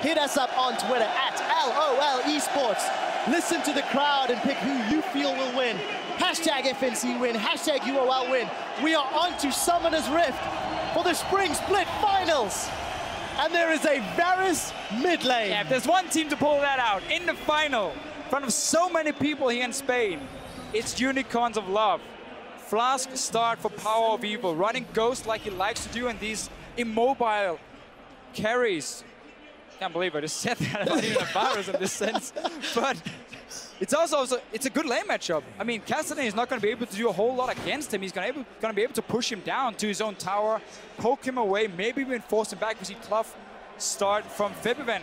Hit us up on Twitter at LOL Esports. Listen to the crowd and pick who you feel will win. Hashtag FNC win, hashtag UOL win. We are on to Summoner's Rift for the Spring Split Finals. And there is a Varus mid lane. Yeah, if there's one team to pull that out in the final, in front of so many people here in Spain, it's Unicorns of Love. Flask start for Power of Evil, running Ghost like he likes to do, and these immobile carries. Can't believe I just said that about even a Varus in this sense. But it's also it's a good lane matchup. I mean, Cassidy is not going to be able to do a whole lot against him. He's going to be able to push him down to his own tower, poke him away, maybe even force him back. We see Clough start from Febiven.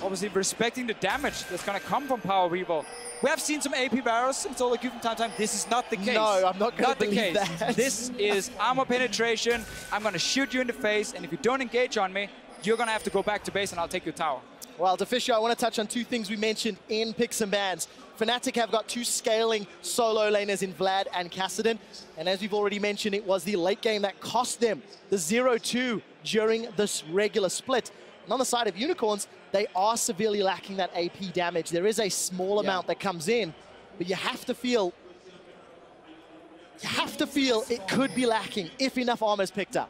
Obviously respecting the damage that's going to come from Power of Evil. We have seen some AP Varus. It's all a given time. This is not the case. No, I'm not going to believe that. This is armor penetration. I'm going to shoot you in the face, and if you don't engage on me, you're going to have to go back to base, and I'll take your tower. Well, Deficio, I want to touch on two things we mentioned in Picks and Bans. Fnatic have got two scaling solo laners in Vlad and Kassadin. And as we've already mentioned, it was the late game that cost them the 0-2 during this regular split. And on the side of Unicorns, they are severely lacking that AP damage. There is a small amount that comes in, but you have to feel it could be lacking if enough armor is picked up.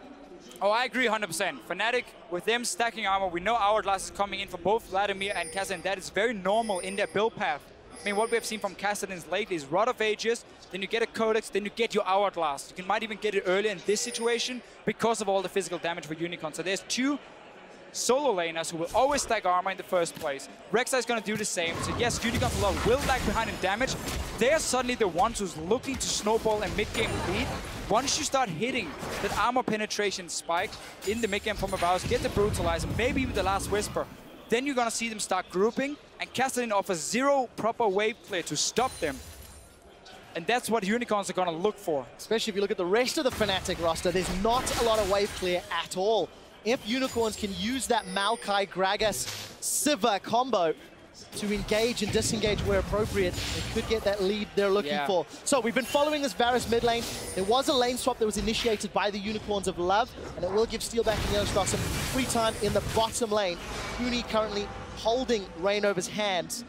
Oh, I agree 100%. Fnatic, with them stacking armor, we know Hourglass is coming in for both Vladimir and Kassadin. That is very normal in their build path. I mean, what we have seen from Kassadin's lately is Rod of Ages, then you get a Codex, then you get your Hourglass. You might even get it earlier in this situation because of all the physical damage for Unicorn. So there's two solo laners who will always stack armor in the first place. Rek'Sai is going to do the same. So yes, Unicorns of Love will lag behind in damage. They're suddenly the ones who's looking to snowball and mid-game lead. Once you start hitting that armor penetration spike in the mid-game from Varus, get the Brutalizer, maybe even the Last Whisper, then you're going to see them start grouping, and Kassadin offers zero proper wave clear to stop them. And that's what Unicorns are going to look for. Especially if you look at the rest of the Fnatic roster, there's not a lot of wave clear at all. If Unicorns can use that Maokai, Gragas, Sivir combo to engage and disengage where appropriate, they could get that lead they're looking for. So we've been following this Varus mid lane. There was a lane swap that was initiated by the Unicorns of Love, and it will give Steelback and Yellowstar some free time in the bottom lane. Huni currently holding Reignover's hands.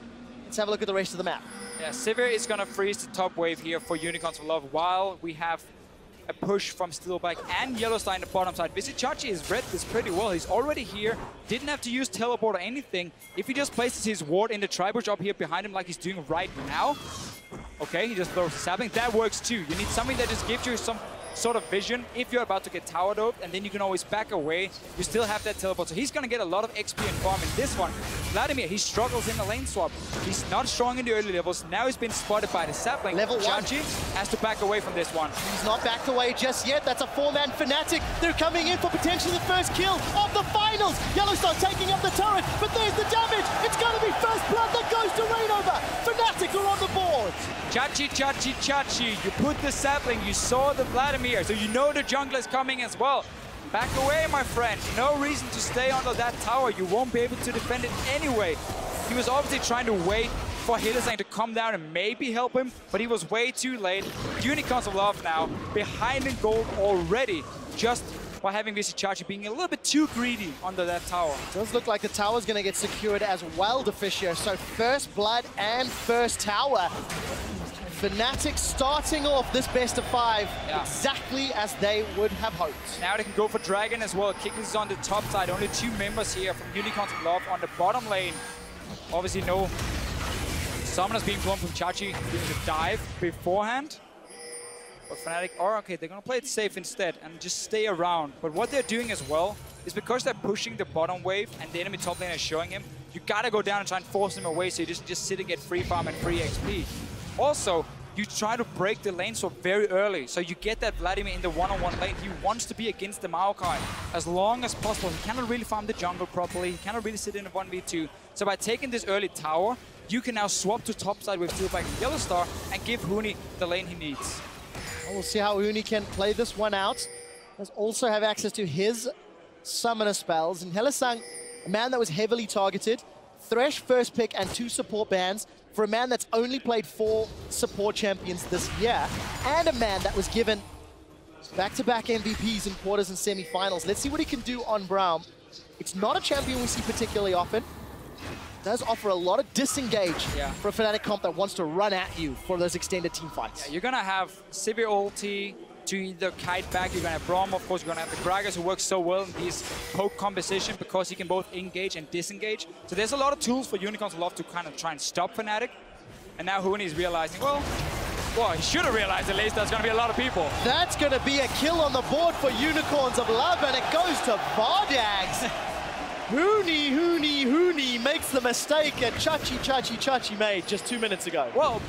Let's have a look at the rest of the map. Yeah, Sivir is going to freeze the top wave here for Unicorns of Love while we have a push from Steelback and Yellowstar in the bottom side. Vizichachi has read this pretty well. He's already here, didn't have to use teleport or anything. If he just places his ward in the tri-bush up here behind him like he's doing right now, okay, he just throws the sapling. That works too. You need something that just gives you some sort of vision if you're about to get tower doped, and then you can always back away. You still have that teleport, so he's going to get a lot of XP and farm in this one. Vladimir, he struggles in the lane swap. He's not strong in the early levels. Now he's been spotted by the sapling. Level 1. Chachi has to back away from this one. He's not backed away just yet. That's a 4-man Fnatic. They're coming in for potentially the first kill of the finals. Yellowstar taking up the turret, but there's the damage. It's going to be first blood that goes to Reignover. Fnatic are on the board. Chachi, Chachi, Chachi. You put the sapling, you saw the Vladimir, so you know the jungler is coming as well. Back away, my friend. No reason to stay under that tower. You won't be able to defend it anyway. He was obviously trying to wait for Hylissang to come down and maybe help him, but he was way too late. Unicorns of Love now behind in gold already, just by having Vizichachi being a little bit too greedy under that tower. It does look like the tower's going to get secured as well, Deficio. So first blood and first tower. Fnatic starting off this best of 5 exactly as they would have hoped. Now they can go for Dragon as well. Kicking is on the top side. Only 2 members here from Unicorns of Love on the bottom lane. Obviously no summoners being blown from Chachi doing the dive beforehand. But Fnatic are okay, they're gonna play it safe instead and just stay around. But what they're doing as well is because they're pushing the bottom wave and the enemy top lane is showing him, you gotta go down and try and force him away so you just sit and get free farm and free XP. Also, you try to break the lane swap very early, so you get that Vladimir in the one-on-one lane. He wants to be against the Maokai as long as possible. He cannot really farm the jungle properly. He cannot really sit in a 1v2. So by taking this early tower, you can now swap to topside with Steelback and Yellowstar and give Huni the lane he needs. We'll see how Huni can play this one out. Does also have access to his summoner spells. And Hylissang, a man that was heavily targeted, Thresh first pick and 2 support bans for a man that's only played 4 support champions this year, and a man that was given back-to-back MVPs in quarters and semi-finals. Let's see what he can do on Braum. It's not a champion we see particularly often. Does offer a lot of disengage for a Fnatic comp that wants to run at you for those extended team fights. Yeah, you're gonna have severe ulti to either kite back, you're gonna have Braum, of course, you're gonna have the Gragas who works so well in these poke composition because he can both engage and disengage. So there's a lot of tools for Unicorns Love to kind of try and stop Fnatic. And now Huni is realizing, well, he should have realized at least there's gonna be a lot of people. That's gonna be a kill on the board for Unicorns of Love, and it goes to Vardags. Huni makes the mistake at Chachi made just 2 minutes ago. Well,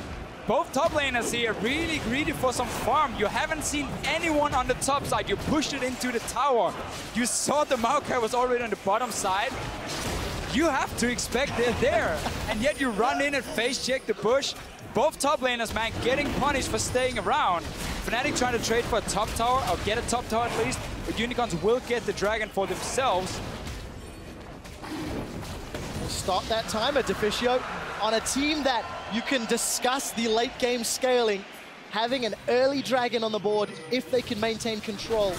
both top laners here really greedy for some farm. You haven't seen anyone on the top side. You pushed it into the tower. You saw the Maokai was already on the bottom side. You have to expect they're there. And yet you run in and face check the push. Both top laners, man, getting punished for staying around. Fnatic trying to trade for a top tower, or get a top tower at least. But Unicorns will get the dragon for themselves. Start that timer, Deficio, on a team that you can discuss the late game scaling. Having an early dragon on the board, if they can maintain control,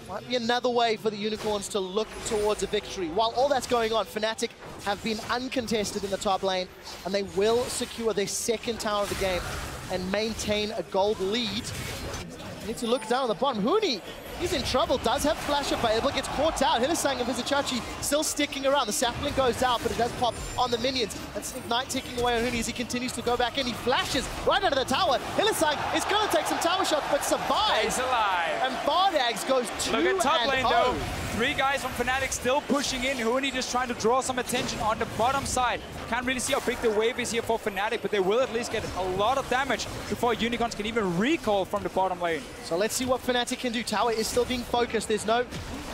might be another way for the Unicorns to look towards a victory. While all that's going on, Fnatic have been uncontested in the top lane, and they will secure their second tower of the game and maintain a gold lead. You need to look down on the bottom. Huni, he's in trouble, does have flash available, gets caught out. Hylissang and Vizichachi still sticking around. The sapling goes out, but it does pop on the minions. That's Ignite ticking away on Huni as he continues to go back in. He flashes right under the tower. Hylissang is going to take some tower shots, but survives. He's alive. And Vardags goes 2-0. Look at top lane, though. 3 guys from Fnatic still pushing in. Huni just trying to draw some attention on the bottom side. Can't really see how big the wave is here for Fnatic, but they will at least get a lot of damage before Unicorns can even recall from the bottom lane. So let's see what Fnatic can do. Tower is still being focused. There's no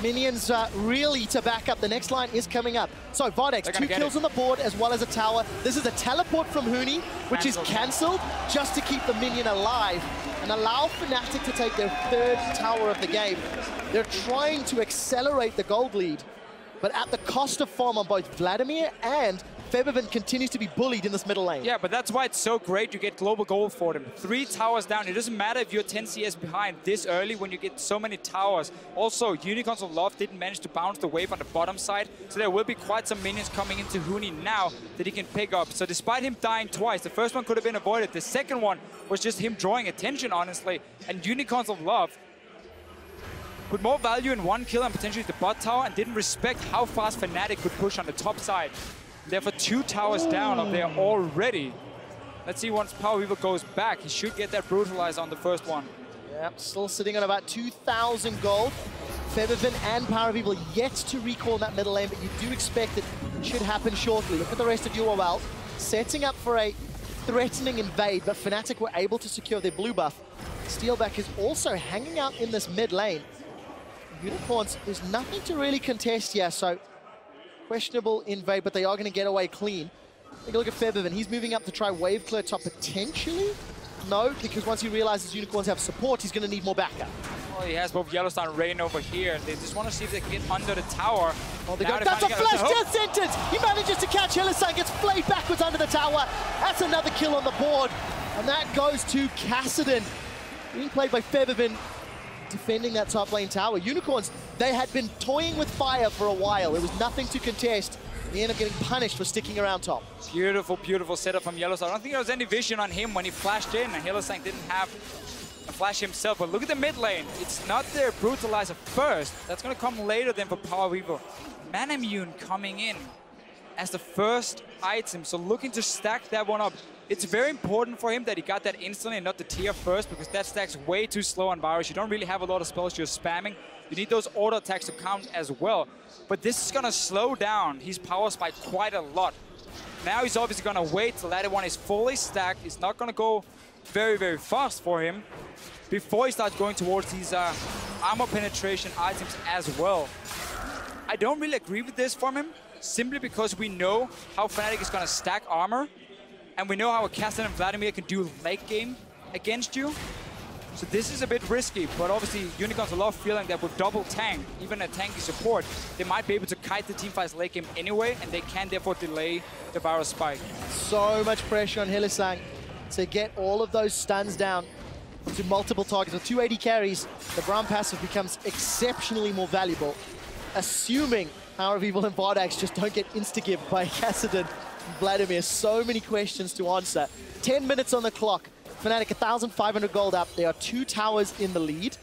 minions really to back up. The next line is coming up. So Vardags, 2 kills on the board as well as a tower. This is a teleport from Huni, which is cancelled just to keep the minion alive and allow Fnatic to take their 3rd tower of the game. They're trying to accelerate the gold lead, but at the cost of farm on both Vladimir and Febiven continues to be bullied in this middle lane. Yeah, but that's why it's so great you get global gold for them. 3 towers down. It doesn't matter if you're 10 CS behind this early when you get so many towers. Also, Unicorns of Love didn't manage to bounce the wave on the bottom side, so there will be quite some minions coming into Huni now that he can pick up. So despite him dying twice, the first one could have been avoided. The second one was just him drawing attention, honestly. And Unicorns of Love put more value in 1 kill and potentially the bot tower and didn't respect how fast Fnatic could push on the top side. Therefore, 2 towers down up there already. Let's see once Power Weaver goes back. He should get that brutalize on the first one. Yep, still sitting on about 2,000 gold. Febiven and Power Weaver yet to recall in that middle lane, but you do expect it should happen shortly. Look at the rest of UOL, setting up for a threatening invade, but Fnatic were able to secure their blue buff. Steelback is also hanging out in this mid lane. Unicorns, there's nothing to really contest here, so questionable invade, but they are going to get away clean. Take a look at Febiven. He's moving up to try wave clear top potentially. No, because once he realizes Unicorns have support, he's going to need more backup. Well, he has both Yellowstone and Rain over here. They just want to see if they can get under the tower. Oh, they go. That's a flash death sentence! He manages to catch Hylissang, gets flayed backwards under the tower. That's another kill on the board. And that goes to Kassadin. Being played by Febiven, defending that top lane tower. Unicorns, they had been toying with fire for a while. There was nothing to contest. They end up getting punished for sticking around top. Beautiful, beautiful setup from Yellowstone. I don't think there was any vision on him when he flashed in, and Hylissang didn't have a flash himself. But look at the mid lane. It's not their brutalizer first. That's going to come later than for Power Weaver. Manamune coming in as the first item, so looking to stack that one up. It's very important for him that he got that instantly and not the tier first, because that stacks way too slow on virus. You don't really have a lot of spells you're spamming. You need those auto attacks to count as well. But this is going to slow down his power spike quite a lot. Now he's obviously going to wait till that one is fully stacked. It's not going to go very, very fast for him before he starts going towards these armor penetration items as well. I don't really agree with this from him, simply because we know how Fnatic is going to stack armor, and we know how Kassadin and Vladimir can do late game against you. So this is a bit risky, but obviously Unicorns love feeling that with double tank, even a tanky support, they might be able to kite the teamfight's late game anyway, and they can therefore delay the virus spike. So much pressure on Hylissang to get all of those stuns down to multiple targets. With 280 carries, the Braum passive becomes exceptionally more valuable, assuming Power of Evil and Vardax just don't get insta-gibbed by Kassadin and Vladimir. So many questions to answer. 10 minutes on the clock. Fnatic 1,500 gold up. There are 2 towers in the lead.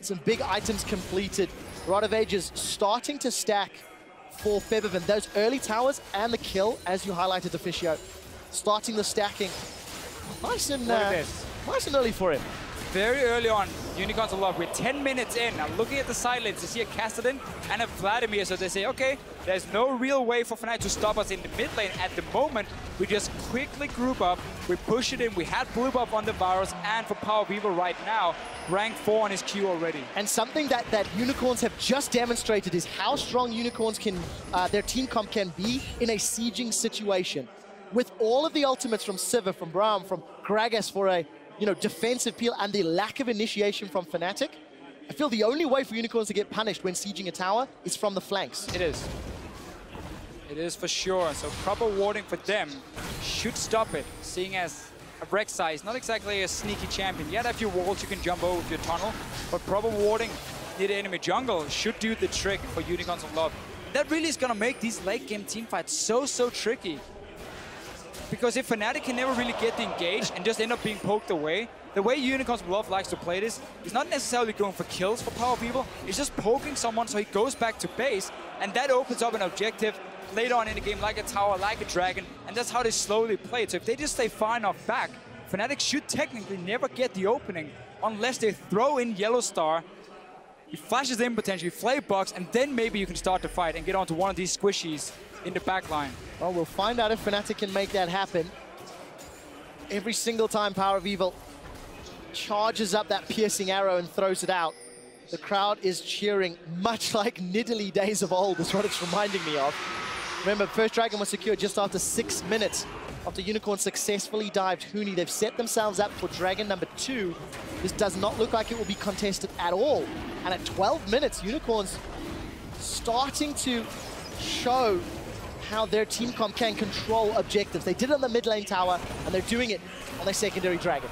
Some big items completed. Rod of Ages starting to stack for Febiven. Those early towers and the kill, as you highlighted, Deficio, starting the stacking. Nice and early for him. Very early on, Unicorns of Love. We're 10 minutes in. Now looking at the side lanes, you see a Kassadin and a Vladimir. So they say, okay, there's no real way for Fnatic to stop us in the mid lane at the moment. We just quickly group up, we push it in. We had blue buff on the Varus, and for Power of Evil right now, rank 4 on his Q already. And something that Unicorns have just demonstrated is how strong Unicorns can, their team comp can be in a sieging situation. With all of the ultimates from Sivir, from Braum, from Gragas for a defensive peel, and the lack of initiation from Fnatic, I feel the only way for Unicorns to get punished when sieging a tower is from the flanks. It is. It is for sure. So proper warding for them should stop it, seeing as a Rek'Sai is not exactly a sneaky champion. You have a few walls you can jump over with your tunnel, but proper warding near the enemy jungle should do the trick for Unicorns of Love. That really is going to make these late game teamfights so tricky. Because if Fnatic can never really get engaged and just end up being poked away, the way Unicorns of Love likes to play this is not necessarily going for kills for Power of Evil, it's just poking someone so he goes back to base, and that opens up an objective later on in the game, like a tower, like a dragon, and that's how they slowly play it. So if they just stay far enough back, Fnatic should technically never get the opening unless they throw in Yellow Star, he flashes in potentially, Flame Box, and then maybe you can start the fight and get onto one of these squishies in the back line. Well, we'll find out if Fnatic can make that happen. Every single time Power of Evil charges up that piercing arrow and throws it out, the crowd is cheering, much like Nidalee days of old is what it's reminding me of. Remember, first dragon was secured just after 6 minutes after Unicorn successfully dived Huni. They've set themselves up for dragon number 2. This does not look like it will be contested at all. And at 12 minutes, Unicorns starting to show how their team comp can control objectives. They did it on the mid lane tower, and they're doing it on their secondary dragon.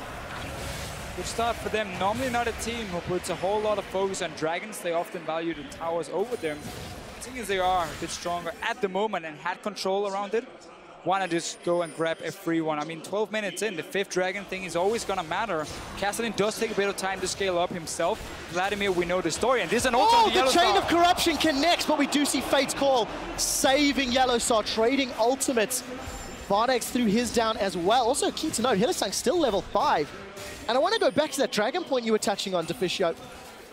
Good start for them. Normally not a team who puts a whole lot of focus on dragons. They often value the towers over them. Seeing as they are a bit stronger at the moment and had control around it, why not just go and grab a free one? I mean, 12 minutes in, the 5th dragon thing is always going to matter. Kassadin does take a bit of time to scale up himself. Vladimir, we know the story, and this is an ult on the Yellow Star. Chain of Corruption connects, but we do see Fate's Call saving Yellow Star, trading ultimates. Vardax threw his down as well. Also, key to note, Hylissang's still level 5. And I want to go back to that dragon point you were touching on, Deficio.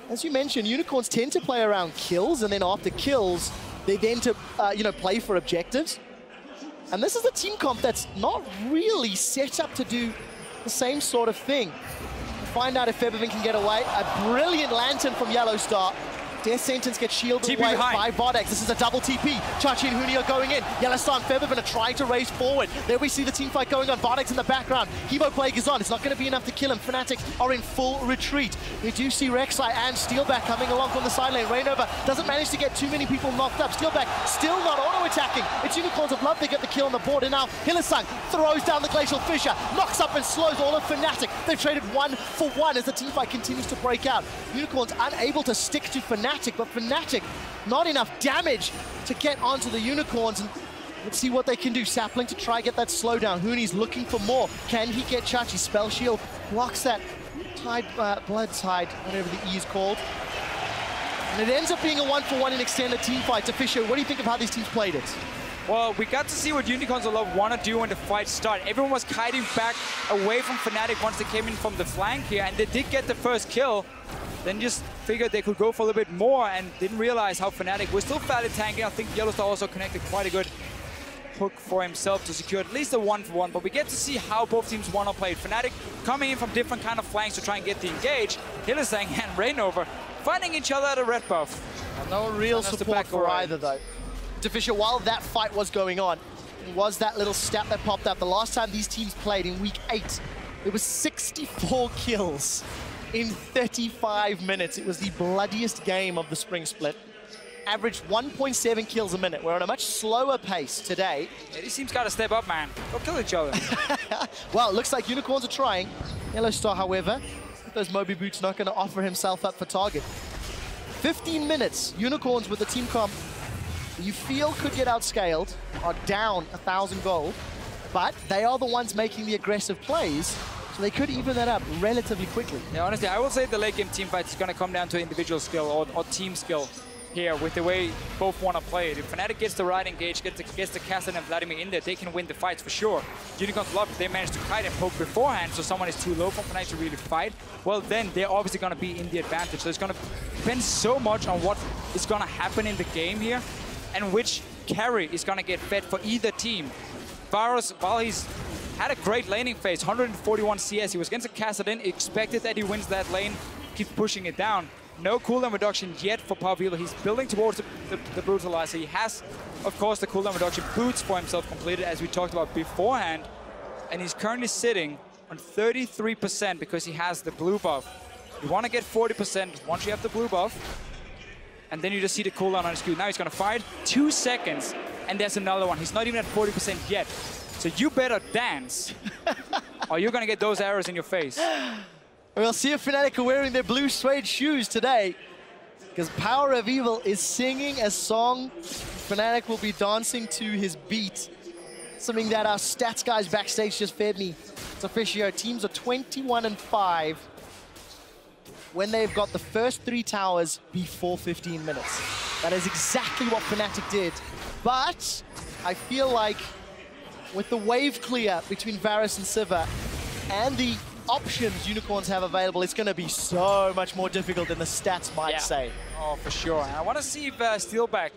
As you mentioned, Unicorns tend to play around kills, and then after kills, they tend to, play for objectives. And this is a team comp that's not really set up to do the same sort of thing. Find out if Febiven can get away. A brilliant lantern from Yellow Star. Death Sentence gets shielded away by Vardax. This is a double TP. Chachi and Huni are going in. Yellow Star and Febiven are trying to race forward. There we see the team fight going on. Vardax in the background. Hebo Plague is on. It's not going to be enough to kill him. Fnatic are in full retreat. We do see Rek'Sai and Steelback coming along from the side lane. Rainover doesn't manage to get too many people knocked up. Steelback still not auto-attacking. It's Unicorns of Love. They get the kill on the board. And now Hylissang throws down the Glacial Fissure. Knocks up and slows all of Fnatic. They've traded 1 for 1 as the team fight continues to break out. Unicorns unable to stick to Fnatic, but Fnatic not enough damage to get onto the Unicorns. And let's see what they can do. Sapling to try get that slowdown. Huni's looking for more. Can he get Chachi? Spell Shield blocks that Blood Tide, whatever the E is called. And it ends up being a 1 for 1 in extended team fight. Fisher, what do you think of how these teams played it? Well, we got to see what Unicorns of Love want to do when the fight started. Everyone was kiting back away from Fnatic once they came in from the flank here, and they did get the first kill. Then just figured they could go for a little bit more and didn't realize how Fnatic was still fairly tanky. I think Yellow Star also connected quite a good hook for himself to secure at least a 1 for 1. But we get to see how both teams want to play. Fnatic coming in from different kind of flanks to try and get the engage. Hylissang and Rainover finding each other at a red buff. No real support for either, though. Fisher, while that fight was going on, it was that little stat that popped up. The last time these teams played in week 8, it was 64 kills in 35 minutes. It was the bloodiest game of the spring split. Averaged 1.7 kills a minute. We're on a much slower pace today. Yeah, these teams got to step up, man. Go kill each other. Well, it looks like Unicorns are trying. Yellow Star, however, with those Moby Boots, not going to offer himself up for target. 15 minutes. Unicorns with the team comp you feel could get outscaled are down 1,000 gold, but they are the ones making the aggressive plays, so they could even that up relatively quickly. Yeah, honestly, I will say the late game team fight is going to come down to individual skill or team skill here with the way both want to play it. If Fnatic gets the right engage, gets the Kassadin and Vladimir in there, they can win the fights for sure. Unicorns love if they manage to kite and poke beforehand, so someone is too low for Fnatic to really fight, well then they're obviously going to be in the advantage. So it's going to depend so much on what is going to happen in the game here and which carry is going to get fed for either team. Varus, while he's had a great laning phase, 141 CS, he was against a Kassadin, expected that he wins that lane, keeps pushing it down. No cooldown reduction yet for Power Viedeo. He's building towards the Brutalizer. He has, of course, the cooldown reduction boots for himself completed, as we talked about beforehand. And he's currently sitting on 33% because he has the blue buff. You want to get 40% once you have the blue buff. And then you just see the cooldown on his Q. Now he's going to fight 2 seconds, and there's another one. He's not even at 40% yet. So you better dance, or you're going to get those arrows in your face. We'll see if Fnatic are wearing their blue suede shoes today, because Power of Evil is singing a song. Fnatic will be dancing to his beat, something that our stats guys backstage just fed me. It's official. Teams are 21-5 when they've got the first 3 towers before 15 minutes. That is exactly what Fnatic did. But I feel like with the wave clear between Varus and Siva and the options Unicorns have available, it's going to be so much more difficult than the stats might say. Oh, for sure. And I want to see if Steelback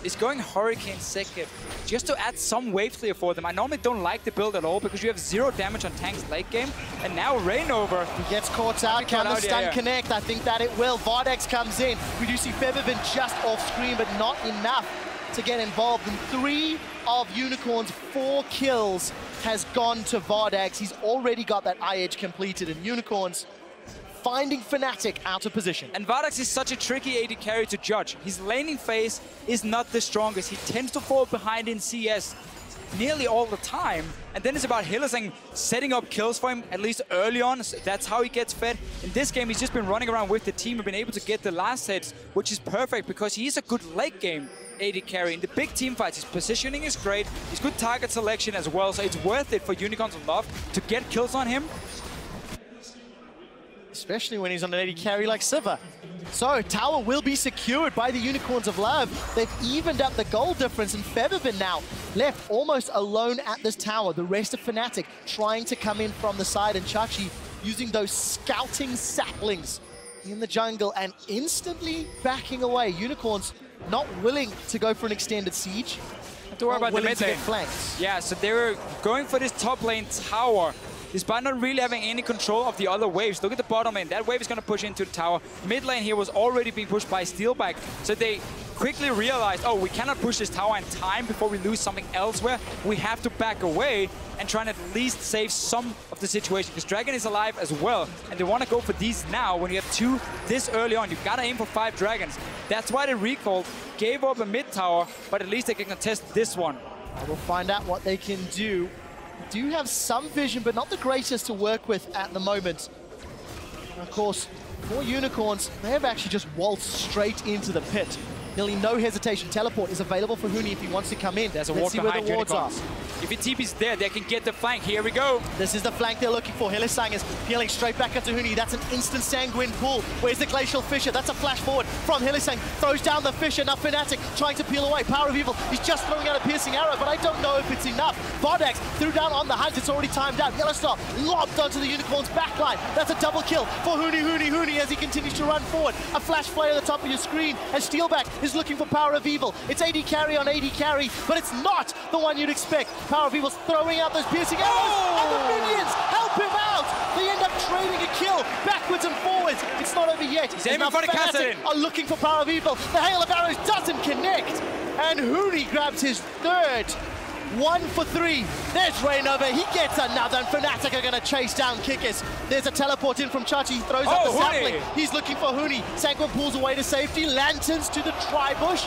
is going Hurricane second, just to add some wave clear for them. I normally don't like the build at all because you have 0 damage on tanks late game, and now Rainover. He gets caught out, can the stun connect? I think that it will. Vardex comes in. We do see Febivin just off screen, but not enough to get involved. And 3 of Unicorn's 4 kills has gone to Vardex. He's already got that eye edge completed, and Unicorns finding Fnatic out of position. And Vardex is such a tricky AD carry to judge. His laning phase is not the strongest. He tends to fall behind in CS nearly all the time. And then it's about Hylissang setting up kills for him, at least early on. So that's how he gets fed. In this game, he's just been running around with the team and been able to get the last hits, which is perfect because he's a good late game AD carry. In the big team fights, his positioning is great. He's good target selection as well, so it's worth it for Unicorns of Love to get kills on him. Especially when he's on an AD carry like Siva. So, tower will be secured by the Unicorns of Love. They've evened up the goal difference, and Febivin now left almost alone at this tower. The rest of Fnatic trying to come in from the side, and Chachi using those scouting saplings in the jungle and instantly backing away. Unicorns not willing to go for an extended siege. Don't worry about the mid lane. Yeah, so they were going for this top lane tower, despite not really having any control of the other waves. Look at the bottom lane. That wave is going to push into the tower. Mid lane here was already being pushed by Steelback. So they quickly realized, oh, we cannot push this tower in time before we lose something elsewhere. We have to back away and try and at least save some of the situation, because Dragon is alive as well. And they want to go for these now when you have 2 this early on. You've got to aim for 5 dragons. That's why they recalled, gave up a mid tower, but at least they can contest this one. We'll find out what they can do. Do have some vision, but not the greatest to work with at the moment. And of course, for Unicorns, they have actually just waltzed straight into the pit. Nearly no hesitation. Teleport is available for Huni if he wants to come in. There's a ward behind Unicorns. If your TP's there, they can get the flank. Here we go. This is the flank they're looking for. Hylissang is peeling straight back into Huni. That's an instant Sanguine pull. Where's the Glacial Fissure? That's a flash forward from Hylissang. Throws down the Fissure. Now Fnatic trying to peel away. Power of Evil. He's just throwing out a piercing arrow, but I don't know if it's enough. Vardex threw down on the hunt. It's already timed out. Yellowstar lobbed onto the Unicorn's backline. That's a double kill for Huni as he continues to run forward. A flash flare at the top of your screen as Steelback is looking for Power of Evil. It's AD carry on AD carry, but it's not the one you'd expect. Power of Evil's throwing out those piercing arrows, and the minions help him out. They end up trading a kill backwards and forwards. It's not over yet. He's aiming for the Kassadin. Are looking for Power of Evil. The hail of arrows doesn't connect, and Huni grabs his 3rd. 1 for 3. There's Rainover. He gets another, and Fnatic are going to chase down Kikis. There's a teleport in from Chachi. He throws up the sapling. He's looking for Huni. Sanguine pulls away to safety. Lanterns to the tri-bush.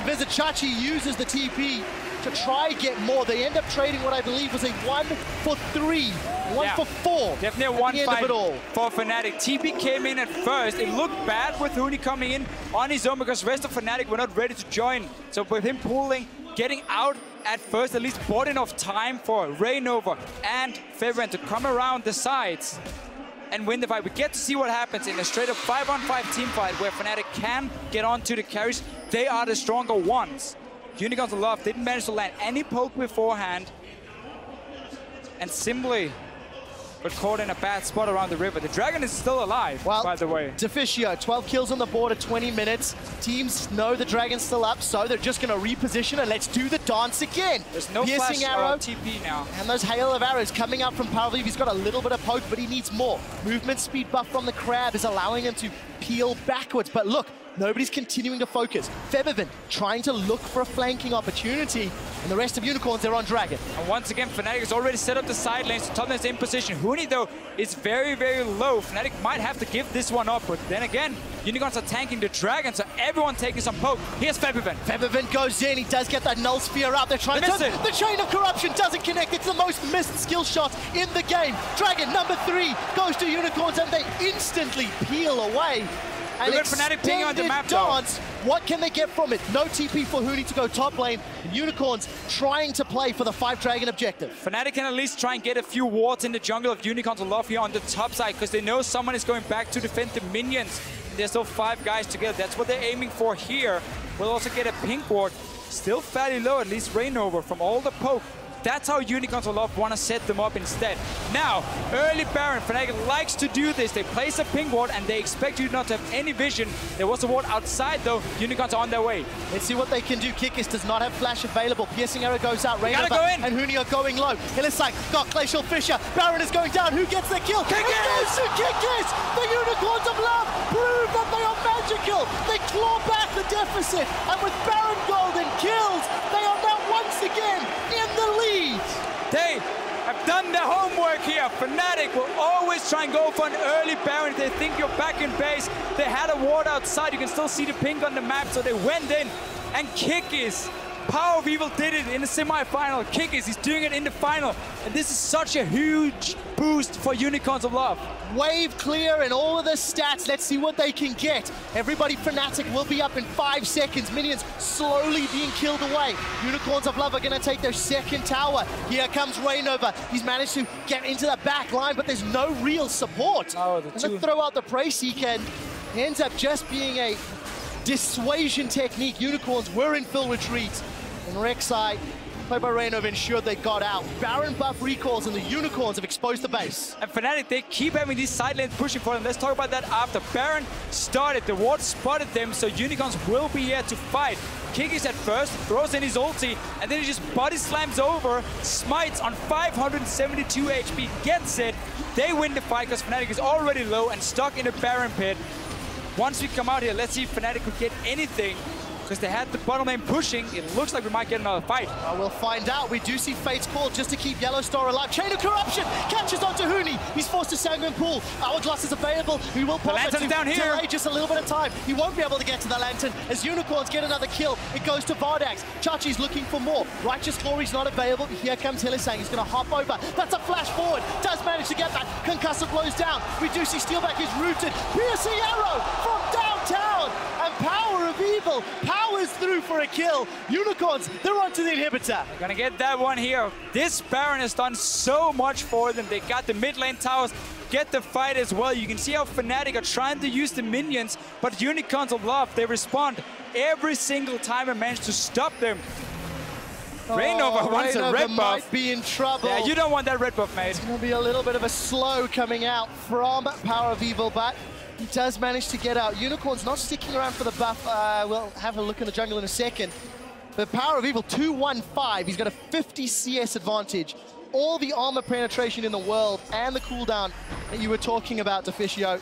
Visit Chachi uses the TP to try and get more. They end up trading what I believe was a 1 for 3, 1 for 4. Definitely a one fight for Fnatic. TP came in at first. It looked bad with Huni coming in on his own because the rest of Fnatic were not ready to join. So with him pulling, getting out at first, at least bought enough time for Rainover and Feverin to come around the sides and win the fight. We get to see what happens in a straight-up 5-on-5 team fight where Fnatic can get onto the carries. They are the stronger ones. Unicorns of Love didn't manage to land any poke beforehand and simply got caught in a bad spot around the river. The Dragon is still alive, by the way. Deficio, 12 kills on the board at 20 minutes. Teams know the Dragon's still up, so they're just going to reposition and let's do the dance again. There's no piercing flash arrow, TP now. And those hail of arrows coming up from Paraviv. He's got a little bit of poke, but he needs more. Movement speed buff from the Crab is allowing him to peel backwards. But look, nobody's continuing to focus. Febevan trying to look for a flanking opportunity, and the rest of Unicorns, they're on Dragon. And once again, Fnatic has already set up the side lanes. Tottenham's in position. Huni, though, is very, very low. Fnatic might have to give this one up, but then again, Unicorns are tanking the Dragon, so everyone taking some poke. Here's Febevan. Febevan goes in. He does get that Null Sphere out. They're trying to miss it. The Chain of Corruption doesn't connect. It's the most missed skill shot in the game. Dragon, number 3, goes to Unicorns, and they instantly peel away. And Fnatic pinging on the map, dance. What can they get from it? No TP for Huni to go top lane. Unicorns trying to play for the 5 Dragon objective. Fnatic can at least try and get a few wards in the jungle of Unicorns of Love here on the top side because they know someone is going back to defend the minions. There's still 5 guys together. That's what they're aiming for here. We'll also get a pink ward. Still fairly low, at least Rainover from all the poke. That's how Unicorns of Love want to set them up instead. Now, early Baron, Fnatic likes to do this. They place a ping ward and they expect you not to have any vision. There was a ward outside though. Unicorns are on their way. Let's see what they can do. Kikis does not have flash available. Piercing arrow goes out. Rainover and Huni are going low. Hillisite got Glacial Fissure. Baron is going down. Who gets the kill? Kikis! It goes to Kikis! The Unicorns of Love prove that they are magical. They claw back the deficit. And with Baron Golden killed, they are now once again in the lead. They have done their homework here. Fnatic will always try and go for an early Baron if they think you're back in base. They had a ward outside. You can still see the pink on the map, so they went in. And Kikis, Power of Evil did it in the semi-final. Kikis, he's doing it in the final. And this is such a huge boost for Unicorns of Love. Wave clear and all of the stats. Let's see what they can get. Everybody Fnatic will be up in 5 seconds. Minions slowly being killed away. Unicorns of Love are going to take their second tower. Here comes Rainover. He's managed to get into the back line, but there's no real support. And to throw out the Prey Seeker, and ends up just being a dissuasion technique. Unicorns were in full retreat. And Rek'Sai, played by Rainover, ensured they got out. Baron buff recalls and the Unicorns have exposed the base. And Fnatic, they keep having these side lanes pushing for them. Let's talk about that after. Baron started, the ward spotted them, so Unicorns will be here to fight. Kikis at first, throws in his ulti, and then he just body slams over, smites on 572 HP, gets it. They win the fight because Fnatic is already low and stuck in a Baron pit. Once we come out here, let's see if Fnatic could get anything, because they had the bottom lane pushing. It looks like we might get another fight. We'll find out. We do see Fate's Call just to keep Yellow Star alive. Chain of Corruption catches onto Huni. He's forced to Sanguine Pool. Hourglass is available. We will pop it to down here. delay just a little bit of time. He won't be able to get to the Lantern as Unicorns get another kill. It goes to Vardax. Chachi's looking for more. Righteous Glory's not available. Here comes Hillisang. He's going to hop over. That's a flash forward. Does manage to get that. Concussive blows down. We do see Steelback is rooted. Piercing arrow from downtown. And Power of Evil powers through for a kill. Unicorns, they're onto the inhibitor. Gonna get that one here. This Baron has done so much for them. They got the mid lane towers, get the fight as well. You can see how Fnatic are trying to use the minions, but Unicorns of Love, they respond every single time and manage to stop them. Rainover wants a red buff. Might be in trouble. Yeah, you don't want that red buff, mate. It's gonna be a little bit of a slow coming out from Power of Evil, but he does manage to get out. Unicorn's not sticking around for the buff. We'll have a look in the jungle in a second. But Power of Evil, 215. He's got a 50 CS advantage. All the armor penetration in the world and the cooldown that you were talking about, Deficio.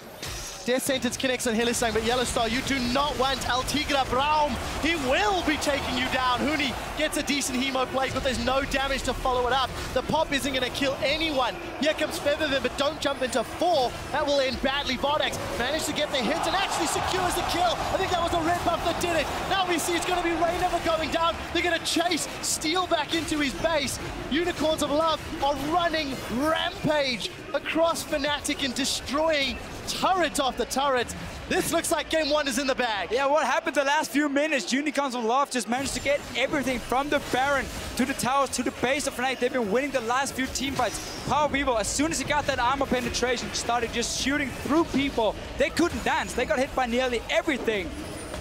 Death Sentence connects on Hillesang, but Yellowstar, you do not want Altigra Braum. He will be taking you down. Huni gets a decent hemo play, but there's no damage to follow it up. The pop isn't going to kill anyone. Here comes Featherman, but don't jump into 4. That will end badly. Vodex managed to get the hit and actually secures the kill. I think that was a red buff that did it. Now we see it's going to be Rainover going down. They're going to chase Steel back into his base. Unicorns of Love are running rampage across Fnatic and destroying turret after turret. This looks like game 1 is in the bag. Yeah, what happened the last few minutes? Unicorns of Love just managed to get everything from the Baron to the towers to the base of Fnatic. They've been winning the last few team fights. Power Vivo, as soon as he got that armor penetration, started just shooting through people. They couldn't dance. They got hit by nearly everything.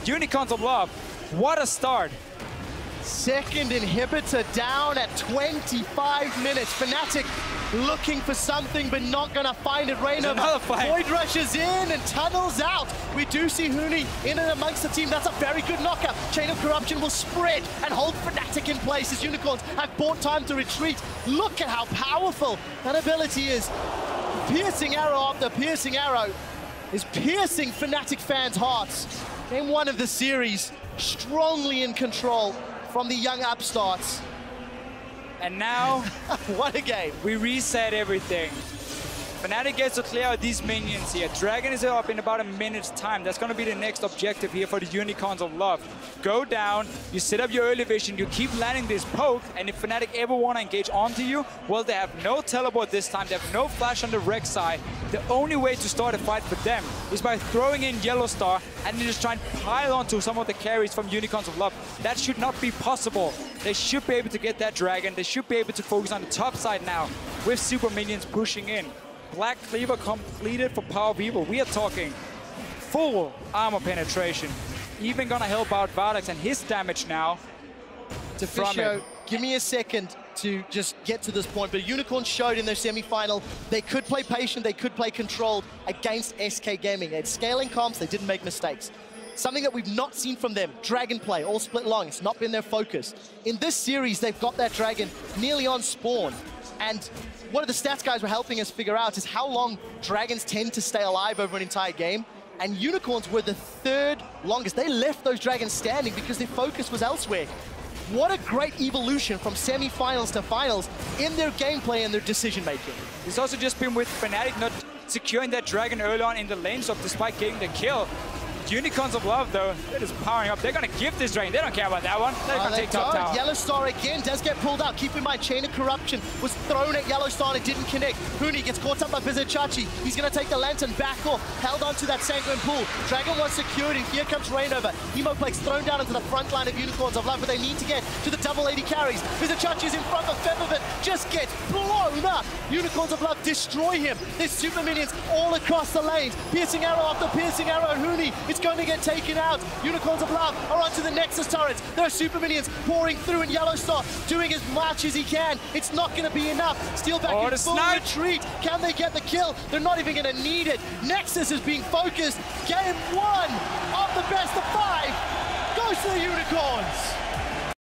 Unicorns of Love, what a start. Second inhibitor down at 25 minutes. Fnatic looking for something, but not gonna find it. Rainover, Void rushes in and tunnels out. We do see Huni in and amongst the team. That's a very good knockout. Chain of Corruption will spread and hold Fnatic in place as Unicorns have bought time to retreat. Look at how powerful that ability is. Piercing arrow after piercing arrow is piercing Fnatic fans' hearts. Game 1 of the series, strongly in control from the young upstarts. And now, what a game. We reset everything. Fnatic gets to clear out these minions here. Dragon is up in about a minute's time. That's going to be the next objective here for the Unicorns of Love. Go down, you set up your early vision, you keep landing this poke, and if Fnatic ever want to engage onto you, well, they have no teleport this time, they have no flash on the Rex side. The only way to start a fight for them is by throwing in Yellowstar and then just try and pile onto some of the carries from Unicorns of Love. That should not be possible. They should be able to get that Dragon. They should be able to focus on the top side now with super minions pushing in. Black Cleaver completed for Power Vivo. We are talking full armor penetration. Even gonna help out Vardax and his damage now. Deficio, give me a second to just get to this point, but Unicorns showed in their semi-final they could play patient, they could play controlled against SK Gaming. They had scaling comps, they didn't make mistakes. Something that we've not seen from them, Dragon play, all split long, it's not been their focus. In this series, they've got that Dragon nearly on spawn, and one of the stats guys were helping us figure out is how long Dragons tend to stay alive over an entire game, and Unicorns were the 3rd longest. They left those Dragons standing because their focus was elsewhere. What a great evolution from semi-finals to finals in their gameplay and their decision-making. It's also just been with Fnatic not securing that Dragon early on in the lane, so despite getting the kill, Unicorns of Love, though, they're just powering up. They're going to give this Dragon. They don't care about that one. They're going to take top tower. Yellowstar again does get pulled out. Keep in mind, Chain of Corruption was thrown at Yellowstar and it didn't connect. Huni gets caught up by Vizichachi. He's going to take the Lantern back off. Held onto that Sanguine pool. Dragon was secured and here comes Rainover. Hemoplex thrown down into the front line of Unicorns of Love, but they need to get to the double 80 carries. Vizichachi is in front of Featherman. Just gets blown up. Unicorns of Love destroy him. There's super minions all across the lanes. Piercing arrow after piercing arrow. Huni, it's going to get taken out. Unicorns of Love are onto the Nexus turrets. There are super minions pouring through and Yellowstar doing as much as he can. It's not going to be enough. Steel back in full retreat. Can they get the kill? They're not even going to need it. Nexus is being focused. Game 1 of the best of 5 goes to the Unicorns.